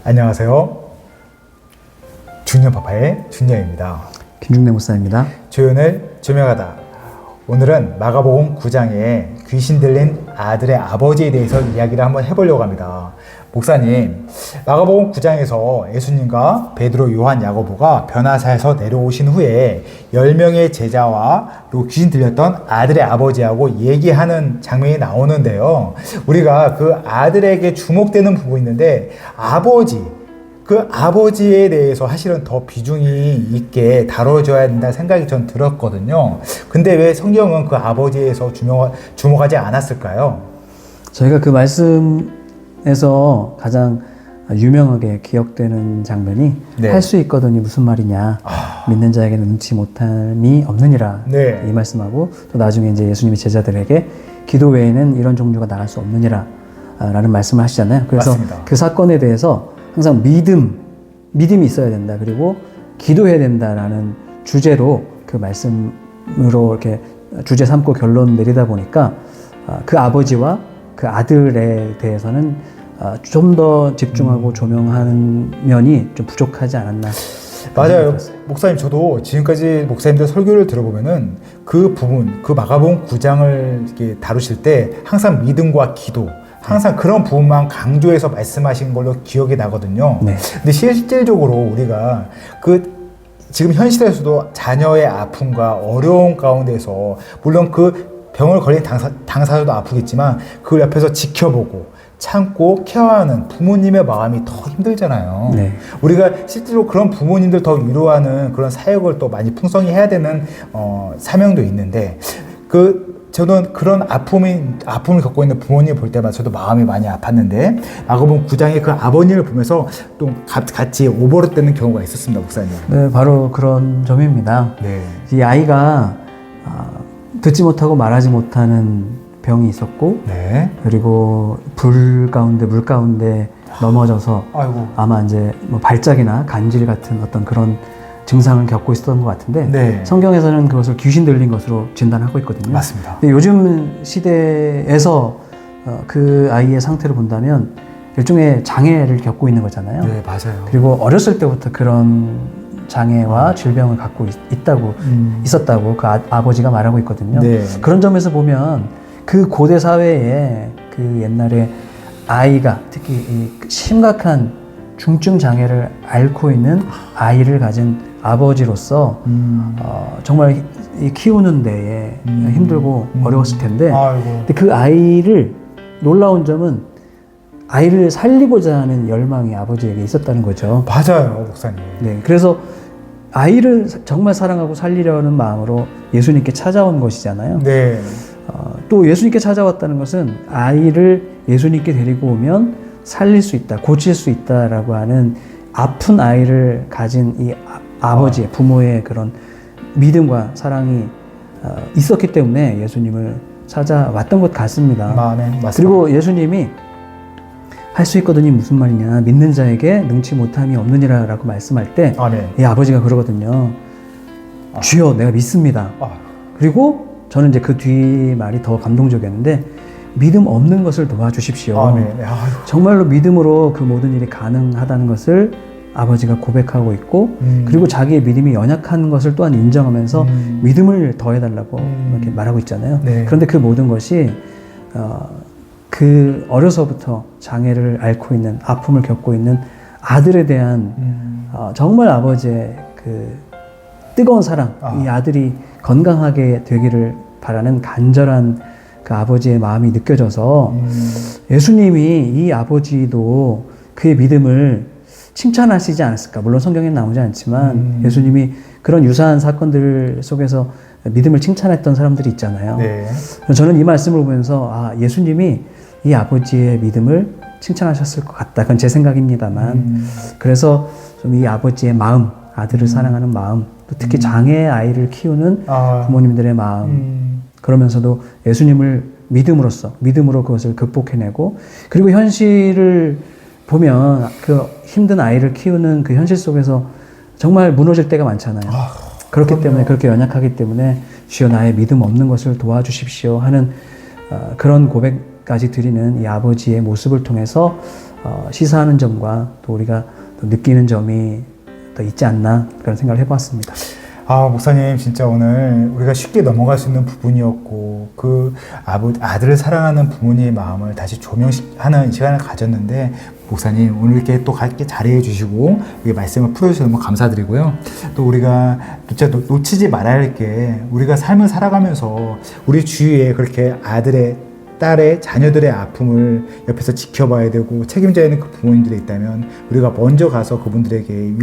안녕하세요. 중년파파의 중년입니다. 김중래 목사입니다. 조연을 조명하다. 오늘은 마가복음 9장에 귀신 들린 아들의 아버지에 대해서 이야기를 한번 해보려고 합니다. 목사님, 마가복음 9장에서 예수님과 베드로, 요한, 야고보가 변화사에서 내려오신 후에 10명의 제자와 또 귀신 들렸던 아들의 아버지하고 얘기하는 장면이 나오는데요. 우리가 그 아들에게 주목되는 부분이 있는데 그 아버지에 대해서 사실은 더 비중이 있게 다뤄져야 된다는 생각이 전 들었거든요. 근데 왜 성경은 그 아버지에서 주목하지 않았을까요? 저희가 그 말씀에서 가장 유명하게 기억되는 장면이 네. 할 수 있거든이 무슨 말이냐. 믿는 자에게는 능치 못함이 없느니라. 네. 이 말씀하고 또 나중에 이제 예수님이 제자들에게 기도 외에는 이런 종류가 나갈 수 없느니라. 라는 말씀을 하시잖아요. 그래서 맞습니다. 그 사건에 대해서 항상 믿음이 있어야 된다. 그리고 기도해야 된다라는 주제로 그 말씀으로 이렇게 주제 삼고 결론 내리다 보니까 그 아버지와 그 아들에 대해서는 좀 더 집중하고 조명하는 면이 좀 부족하지 않았나. 맞아요. 목사님, 저도 지금까지 목사님들 설교를 들어보면은 그 부분, 그 마가복음 9장을 이렇게 다루실 때 항상 믿음과 기도, 항상 그런 부분만 강조해서 말씀하신 걸로 기억이 나거든요. 네. 근데 실질적으로 우리가 지금 현실에서도 자녀의 아픔과 어려움 가운데서 물론 그 병을 걸린 당사자도 아프겠지만 그걸 옆에서 지켜보고 참고 케어하는 부모님의 마음이 더 힘들잖아요. 네. 우리가 실제로 그런 부모님들 더 위로하는 그런 사역을 또 많이 풍성히 해야 되는 사명도 있는데 저는 그런 아픔을 겪고 있는 부모님 볼 때마다 저도 마음이 많이 아팠는데 마가복음 9장의 그 아버님을 보면서 또 같이 오버랩되는 경우가 있었습니다, 목사님. 네, 바로 그런 점입니다. 네. 이 아이가 듣지 못하고 말하지 못하는 병이 있었고, 네. 그리고 물 가운데 넘어져서 아이고. 아마 이제 뭐 발작이나 간질 같은 어떤 그런 증상을 겪고 있었던 것 같은데, 네. 성경에서는 그것을 귀신 들린 것으로 진단하고 있거든요. 맞습니다. 근데 요즘 시대에서 그 아이의 상태를 본다면 일종의 장애를 겪고 있는 거잖아요. 네, 맞아요. 그리고 어렸을 때부터 그런 장애와 질병을 갖고 있었다고 그 아버지가 말하고 있거든요. 네. 그런 점에서 보면 그 고대 사회에 그 옛날에 아이가 특히 이 심각한 중증 장애를 앓고 있는 아이를 가진 아버지로서 정말 키우는 데에 힘들고 어려웠을 텐데, 아이고. 근데 그 아이를 놀라운 점은 아이를 살리고자 하는 열망이 아버지에게 있었다는 거죠. 맞아요, 목사님. 네, 그래서 아이를 정말 사랑하고 살리려는 마음으로 예수님께 찾아온 것이잖아요. 네. 또 예수님께 찾아왔다는 것은 아이를 예수님께 데리고 오면 살릴 수 있다, 고칠 수 있다라고 하는 아픈 아이를 가진 이 아버지의, 부모의 그런 믿음과 사랑이 있었기 때문에 예수님을 찾아왔던 것 같습니다. 맞습니다. 그리고 예수님이 할 수 있거든이 무슨 말이냐, 믿는 자에게 능치 못함이 없느니라 라고 말씀할 때 이 아버지가 그러거든요. 주여, 내가 믿습니다. 그리고 저는 이제 그 뒤 말이 더 감동적이었는데, 믿음 없는 것을 도와주십시오. 정말로 믿음으로 그 모든 일이 가능하다는 것을 아버지가 고백하고 있고, 그리고 자기의 믿음이 연약한 것을 또한 인정하면서 믿음을 더해달라고 이렇게 말하고 있잖아요. 네. 그런데 그 모든 것이 그 어려서부터 장애를 앓고 있는, 아픔을 겪고 있는 아들에 대한 정말 아버지의 그 뜨거운 사랑, 이 아들이 건강하게 되기를 바라는 간절한 그 아버지의 마음이 느껴져서 예수님이 이 아버지도 그의 믿음을 칭찬하시지 않았을까. 물론 성경에 나오지 않지만 예수님이 그런 유사한 사건들 속에서 믿음을 칭찬했던 사람들이 있잖아요. 네. 저는 이 말씀을 보면서 예수님이 이 아버지의 믿음을 칭찬하셨을 것 같다. 그건 제 생각입니다만 그래서 좀 이 아버지의 마음, 아들을 사랑하는 마음, 또 특히 장애 아이를 키우는 부모님들의 마음, 그러면서도 예수님을 믿음으로 그것을 극복해내고, 그리고 현실을 보면 그 힘든 아이를 키우는 그 현실 속에서 정말 무너질 때가 많잖아요. 그렇기 때문에, 그렇게 연약하기 때문에 주여 나의 믿음 없는 것을 도와주십시오 하는 그런 고백까지 드리는 이 아버지의 모습을 통해서 시사하는 점과 또 우리가 또 느끼는 점이 더 있지 않나 그런 생각을 해봤습니다. 아, 목사님, 진짜 오늘 우리가 쉽게 넘어갈 수 있는 부분이었고, 그 아들을 사랑하는 부모님의 마음을 다시 조명하는 시간을 가졌는데, 목사님, 오늘 이렇게 또 이렇게 자리해 주시고, 이 말씀을 풀어주셔서 너무 감사드리고요. 또 우리가 진짜 놓치지 말아야 할 게, 우리가 삶을 살아가면서 우리 주위에 그렇게 아들의 딸의 자녀들의 아픔을 옆에서 지켜봐야 되고 책임져야 하는 그 부모님들이 있다면 우리가 먼저 가서 그분들에게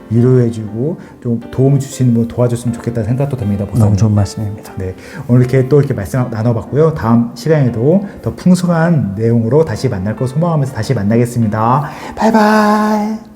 위로해주고 좀 도움을 주시는 분 도와줬으면 좋겠다는 생각도 듭니다. 목사님. 너무 좋은 말씀입니다. 네, 오늘 이렇게 또 이렇게 말씀 나눠봤고요. 다음 시간에도 더 풍성한 내용으로 다시 만날 거 소망하면서 다시 만나겠습니다. 바이바이.